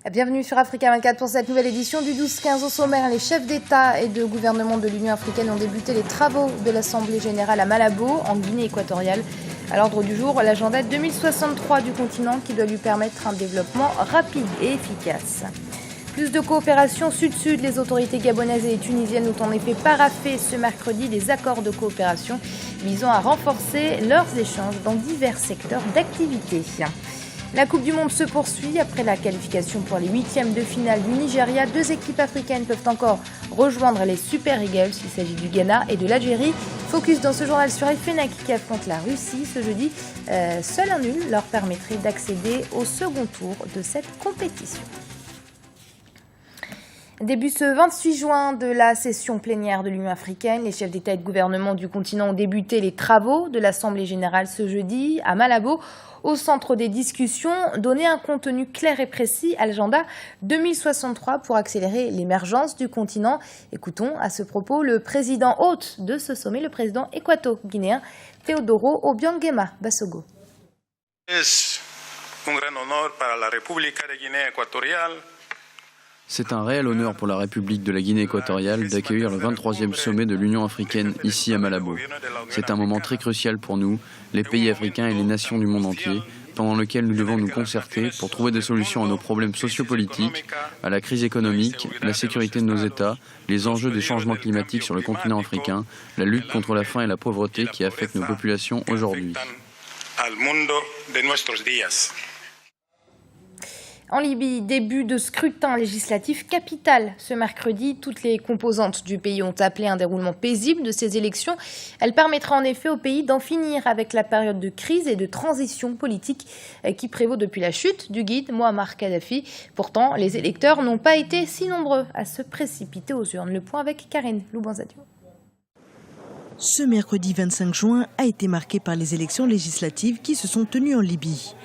Bienvenue sur Africa 24 pour cette nouvelle édition du 12-15 au sommaire. Les chefs d'État et de gouvernement de l'Union africaine ont débuté les travaux de l'Assemblée générale à Malabo, en Guinée équatoriale. À l'ordre du jour, l'agenda 2063 du continent qui doit lui permettre un développement rapide et efficace. Plus de coopération sud-sud, les autorités gabonaises et tunisiennes ont en effet paraphé ce mercredi des accords de coopération visant à renforcer leurs échanges dans divers secteurs d'activité. La Coupe du Monde se poursuit. Après la qualification pour les huitièmes de finale du Nigeria, deux équipes africaines peuvent encore rejoindre les Super Eagles. Il s'agit du Ghana et de l'Algérie. Focus dans ce journal sur Fenech qui affronte la Russie ce jeudi. Seul un nul leur permettrait d'accéder au second tour de cette compétition. Début ce 28 juin de la session plénière de l'Union africaine, les chefs d'État et de gouvernement du continent ont débuté les travaux de l'Assemblée générale ce jeudi à Malabo. Au centre des discussions, donner un contenu clair et précis à l'agenda 2063 pour accélérer l'émergence du continent. Écoutons à ce propos le président hôte de ce sommet, le président équato-guinéen Teodoro Obiang Basogo. C'est un grand honneur pour la République de Guinée équatoriale. C'est un réel honneur pour la République de la Guinée équatoriale d'accueillir le 23e sommet de l'Union africaine ici à Malabo. C'est un moment très crucial pour nous, les pays africains et les nations du monde entier, pendant lequel nous devons nous concerter pour trouver des solutions à nos problèmes sociopolitiques, à la crise économique, la sécurité de nos États, les enjeux des changements climatiques sur le continent africain, la lutte contre la faim et la pauvreté qui affectent nos populations aujourd'hui. En Libye, début de scrutin législatif capital. Ce mercredi, toutes les composantes du pays ont appelé un déroulement paisible de ces élections. Elle permettra en effet au pays d'en finir avec la période de crise et de transition politique qui prévaut depuis la chute du guide Mouammar Kadhafi. Pourtant, les électeurs n'ont pas été si nombreux à se précipiter aux urnes. Le point avec Karine Loubanzadio. Ce mercredi 25 juin a été marqué par les élections législatives qui se sont tenues en Libye.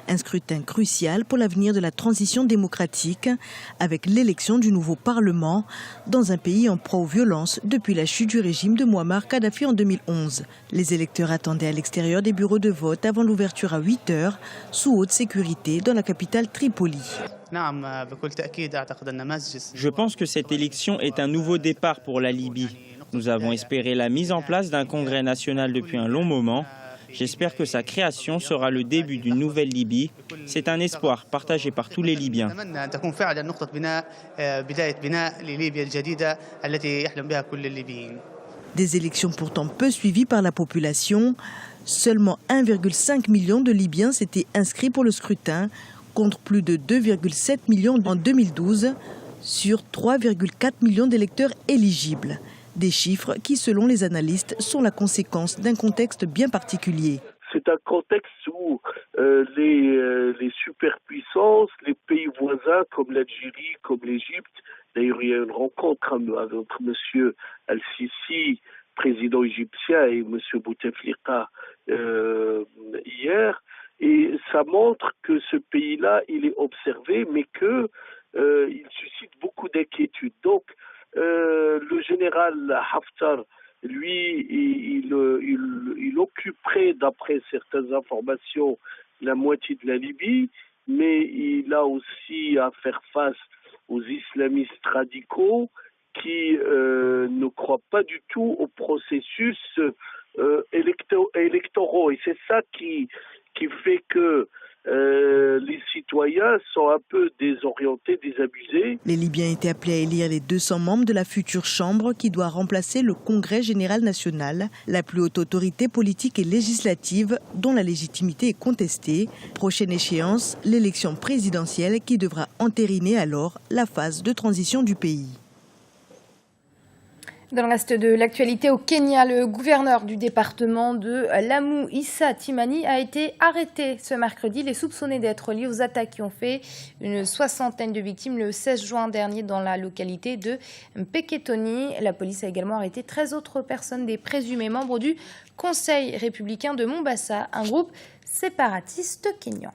Un scrutin crucial pour l'avenir de la transition démocratique avec l'élection du nouveau Parlement dans un pays en proie aux violences depuis la chute du régime de Mouammar Kadhafi en 2011. Les électeurs attendaient à l'extérieur des bureaux de vote avant l'ouverture à 8 heures sous haute sécurité dans la capitale Tripoli. Je pense que cette élection est un nouveau départ pour la Libye. Nous avons espéré la mise en place d'un congrès national depuis un long moment. J'espère que sa création sera le début d'une nouvelle Libye. C'est un espoir partagé par tous les Libyens. Des élections pourtant peu suivies par la population. Seulement 1,5 million de Libyens s'étaient inscrits pour le scrutin, contre plus de 2,7 millions en 2012, sur 3,4 millions d'électeurs éligibles. Des chiffres qui, selon les analystes, sont la conséquence d'un contexte bien particulier. C'est un contexte où les superpuissances, les pays voisins comme l'Algérie, comme l'Égypte, d'ailleurs il y a une rencontre entre M. Al-Sisi, président égyptien, et M. Bouteflika hier, et ça montre que ce pays-là, il est observé, mais qu'il suscite beaucoup d'inquiétudes. Donc, le général Haftar, lui, il occuperait, d'après certaines informations, la moitié de la Libye, mais il a aussi à faire face aux islamistes radicaux qui ne croient pas du tout au processus électoraux. Et c'est ça qui fait que les citoyens sont un peu désorientés, désabusés. Les Libyens étaient appelés à élire les 200 membres de la future Chambre qui doit remplacer le Congrès général national, la plus haute autorité politique et législative dont la légitimité est contestée. Prochaine échéance, l'élection présidentielle qui devra entériner alors la phase de transition du pays. Dans le reste de l'actualité, au Kenya, le gouverneur du département de Lamu, Issa Timani, a été arrêté ce mercredi. Il est soupçonné d'être lié aux attaques qui ont fait une soixantaine de victimes le 16 juin dernier dans la localité de Mpeketoni. La police a également arrêté 13 autres personnes, des présumés membres du Conseil républicain de Mombasa, un groupe séparatiste kényan.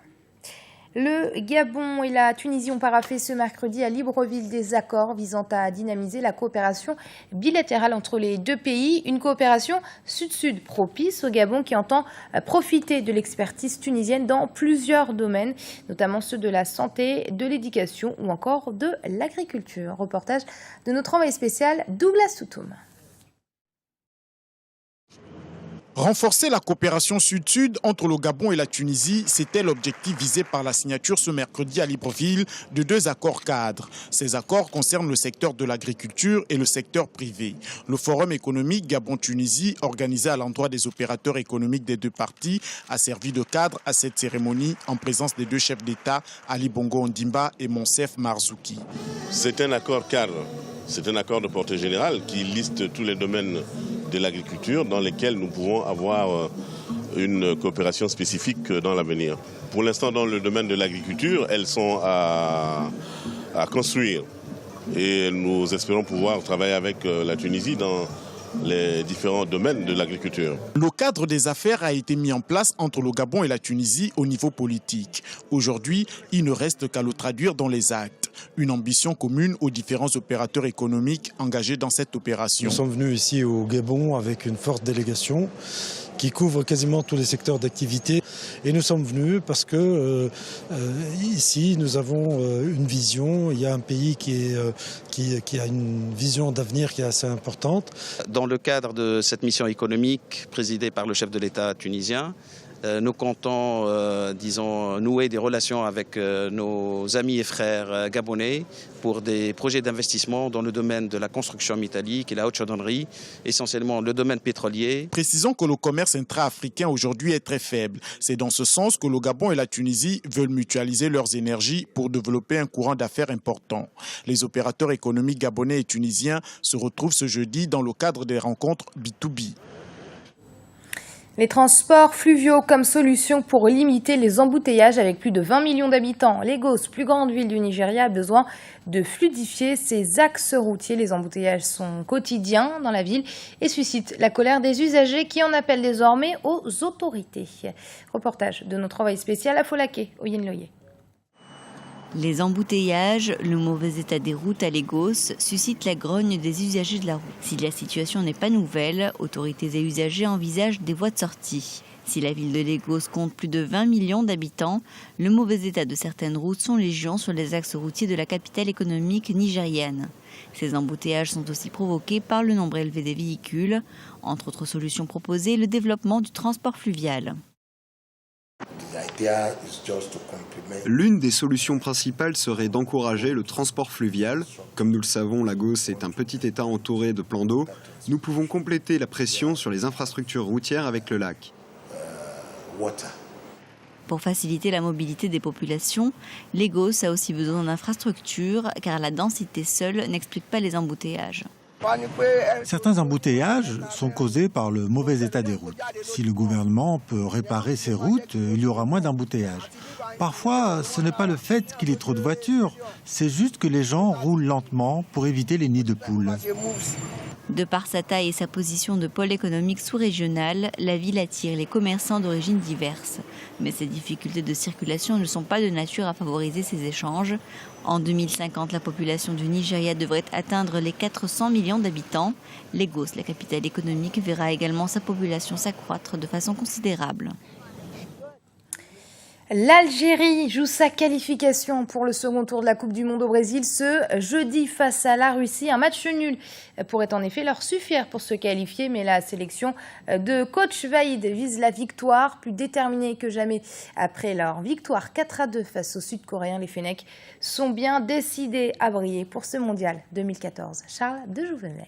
Le Gabon et la Tunisie ont paraphé ce mercredi à Libreville des accords visant à dynamiser la coopération bilatérale entre les deux pays. Une coopération sud-sud propice au Gabon qui entend profiter de l'expertise tunisienne dans plusieurs domaines, notamment ceux de la santé, de l'éducation ou encore de l'agriculture. Reportage de notre envoyé spécial Douglas Toutoum. Renforcer la coopération sud-sud entre le Gabon et la Tunisie, c'était l'objectif visé par la signature ce mercredi à Libreville de 2 accords cadres. Ces accords concernent le secteur de l'agriculture et le secteur privé. Le forum économique Gabon-Tunisie, organisé à l'endroit des opérateurs économiques des deux parties, a servi de cadre à cette cérémonie en présence des 2 chefs d'État, Ali Bongo Ondimba et Monsef Marzouki. C'est un accord cadre, c'est un accord de portée générale qui liste tous les domaines de l'agriculture dans lesquels nous pouvons avoir une coopération spécifique dans l'avenir. Pour l'instant, dans le domaine de l'agriculture, elles sont à construire et nous espérons pouvoir travailler avec la Tunisie dans les différents domaines de l'agriculture. Le cadre des affaires a été mis en place entre le Gabon et la Tunisie au niveau politique. Aujourd'hui, il ne reste qu'à le traduire dans les actes. Une ambition commune aux différents opérateurs économiques engagés dans cette opération. Nous sommes venus ici au Gabon avec une forte délégation qui couvre quasiment tous les secteurs d'activité. Et nous sommes venus parce que ici, nous avons une vision. Il y a un pays qui a une vision d'avenir qui est assez importante. Dans le cadre de cette mission économique présidée par le chef de l'État tunisien, nous comptons, nouer des relations avec nos amis et frères gabonais pour des projets d'investissement dans le domaine de la construction métallique et la haute chaudronnerie, essentiellement le domaine pétrolier. Précisons que le commerce intra-africain aujourd'hui est très faible. C'est dans ce sens que le Gabon et la Tunisie veulent mutualiser leurs énergies pour développer un courant d'affaires important. Les opérateurs économiques gabonais et tunisiens se retrouvent ce jeudi dans le cadre des rencontres B2B. Les transports fluviaux comme solution pour limiter les embouteillages avec plus de 20 millions d'habitants. Lagos, plus grande ville du Nigeria, a besoin de fluidifier ses axes routiers. Les embouteillages sont quotidiens dans la ville et suscitent la colère des usagers qui en appellent désormais aux autorités. Reportage de notre envoyé spécial à Folaké, Oyen Loye. Les embouteillages, le mauvais état des routes à Lagos suscitent la grogne des usagers de la route. Si la situation n'est pas nouvelle, autorités et usagers envisagent des voies de sortie. Si la ville de Lagos compte plus de 20 millions d'habitants, le mauvais état de certaines routes sont légion sur les axes routiers de la capitale économique nigérienne. Ces embouteillages sont aussi provoqués par le nombre élevé des véhicules. Entre autres solutions proposées, le développement du transport fluvial. L'une des solutions principales serait d'encourager le transport fluvial. Comme nous le savons, Lagos est un petit État entouré de plans d'eau. Nous pouvons compléter la pression sur les infrastructures routières avec le lac. Pour faciliter la mobilité des populations, Lagos a aussi besoin d'infrastructures car la densité seule n'explique pas les embouteillages. Certains embouteillages sont causés par le mauvais état des routes. Si le gouvernement peut réparer ces routes, il y aura moins d'embouteillages. Parfois, ce n'est pas le fait qu'il y ait trop de voitures, c'est juste que les gens roulent lentement pour éviter les nids de poules. De par sa taille et sa position de pôle économique sous-régional, la ville attire les commerçants d'origines diverses. Mais ces difficultés de circulation ne sont pas de nature à favoriser ces échanges. En 2050, la population du Nigeria devrait atteindre les 400 millions d'habitants. Lagos, la capitale économique, verra également sa population s'accroître de façon considérable. L'Algérie joue sa qualification pour le second tour de la Coupe du Monde au Brésil ce jeudi face à la Russie. Un match nul pourrait en effet leur suffire pour se qualifier, mais la sélection de coach Vaïd vise la victoire, plus déterminée que jamais après leur victoire 4-2 face aux Sud-Coréens. Les Fennecs sont bien décidés à briller pour ce mondial 2014. Charles de Jouvenel.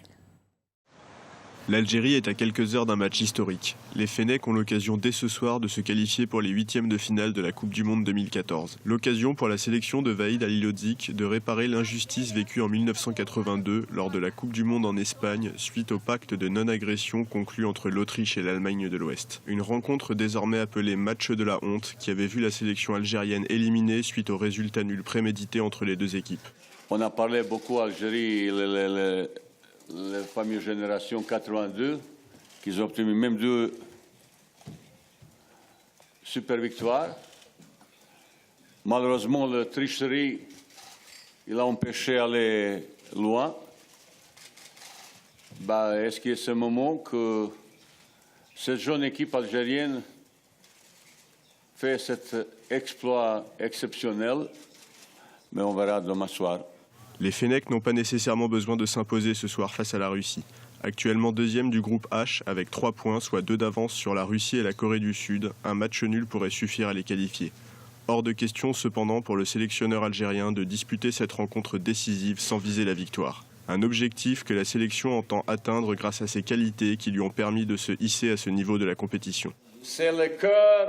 L'Algérie est à quelques heures d'un match historique. Les Fennecs ont l'occasion dès ce soir de se qualifier pour les huitièmes de finale de la Coupe du Monde 2014. L'occasion pour la sélection de Vaïd Halilhodžić de réparer l'injustice vécue en 1982 lors de la Coupe du Monde en Espagne suite au pacte de non-agression conclu entre l'Autriche et l'Allemagne de l'Ouest. Une rencontre désormais appelée match de la honte qui avait vu la sélection algérienne éliminée suite au résultat nul prémédité entre les deux équipes. On a parlé beaucoup Algérie, la fameuse génération 82, qui ont obtenu même 2 super victoires. Malheureusement, la tricherie, il a empêché d'aller loin. Est-ce qu'il y a ce moment que cette jeune équipe algérienne fait cet exploit exceptionnel? Mais on verra demain soir. Les Fennecs n'ont pas nécessairement besoin de s'imposer ce soir face à la Russie. Actuellement deuxième du groupe H avec 3 points, soit 2 d'avance sur la Russie et la Corée du Sud, un match nul pourrait suffire à les qualifier. Hors de question cependant pour le sélectionneur algérien de disputer cette rencontre décisive sans viser la victoire. Un objectif que la sélection entend atteindre grâce à ses qualités qui lui ont permis de se hisser à ce niveau de la compétition. C'est le cœur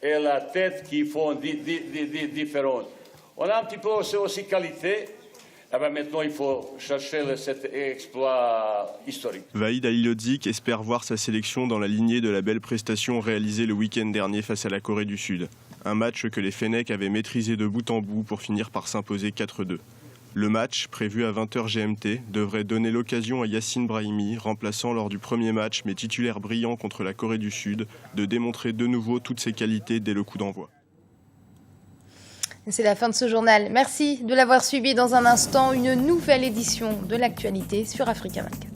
et la tête qui font différence. On a un petit peu aussi qualité. Maintenant, il faut chercher cet exploit historique. Vahid Halilhodžić espère voir sa sélection dans la lignée de la belle prestation réalisée le week-end dernier face à la Corée du Sud. Un match que les Fennecs avaient maîtrisé de bout en bout pour finir par s'imposer 4-2. Le match, prévu à 20h GMT, devrait donner l'occasion à Yacine Brahimi, remplaçant lors du premier match mais titulaire brillant contre la Corée du Sud, de démontrer de nouveau toutes ses qualités dès le coup d'envoi. C'est la fin de ce journal. Merci de l'avoir suivi. Dans un instant, une nouvelle édition de l'actualité sur Africa 24.